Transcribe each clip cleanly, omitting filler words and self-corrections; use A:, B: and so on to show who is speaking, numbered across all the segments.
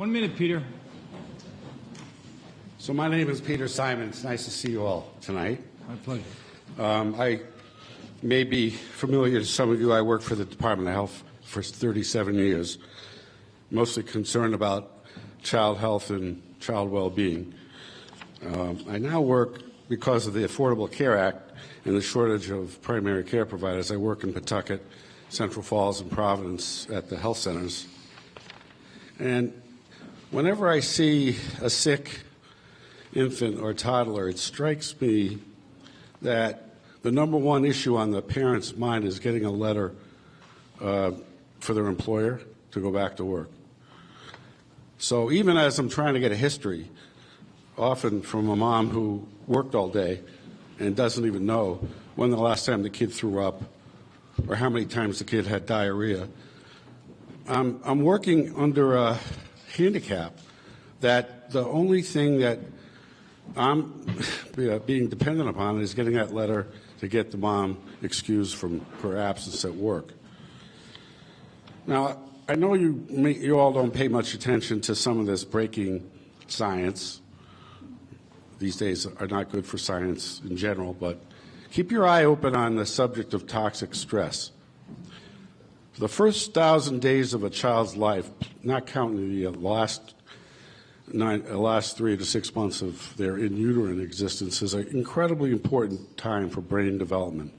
A: 1 minute, Peter.
B: So my name is Peter Simon. It's nice to see you all tonight.
A: My pleasure.
B: I may be familiar to some of you. I worked for the Department of Health for 37 years, mostly concerned about child health and child well-being. I now work, because of the Affordable Care Act and the shortage of primary care providers, I work in Pawtucket, Central Falls, and Providence at the health centers. And whenever I see a sick infant or toddler, it strikes me that the number one issue on the parent's mind is getting a letter for their employer to go back to work. So even as I'm trying to get a history, often from a mom who worked all day and doesn't even know when the last time the kid threw up or how many times the kid had diarrhea, I'm working under a handicap that the only thing that I'm being dependent upon is getting that letter to get the mom excused from her absence at work. Now, I know you all don't pay much attention to some of this breaking science. These days are not good for science in general, but keep your eye open on the subject of toxic stress. The first 1,000 days of a child's life, not counting the last 3 to 6 months of their in utero existence, is an incredibly important time for brain development.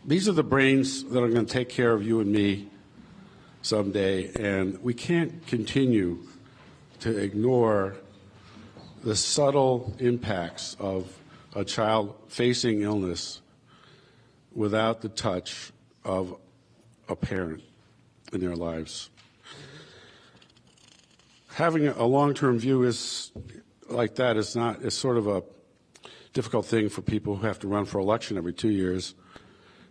B: These are the brains that are going to take care of you and me someday, and we can't continue to ignore the subtle impacts of a child facing illness without the touch of a parent in their lives. Having a long-term view like that is sort of a difficult thing for people who have to run for election every 2 years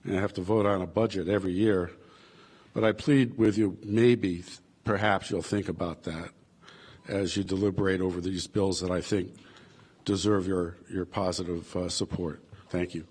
B: and have to vote on a budget every year. But I plead with you, perhaps you'll think about that as you deliberate over these bills that I think deserve your positive support. Thank you.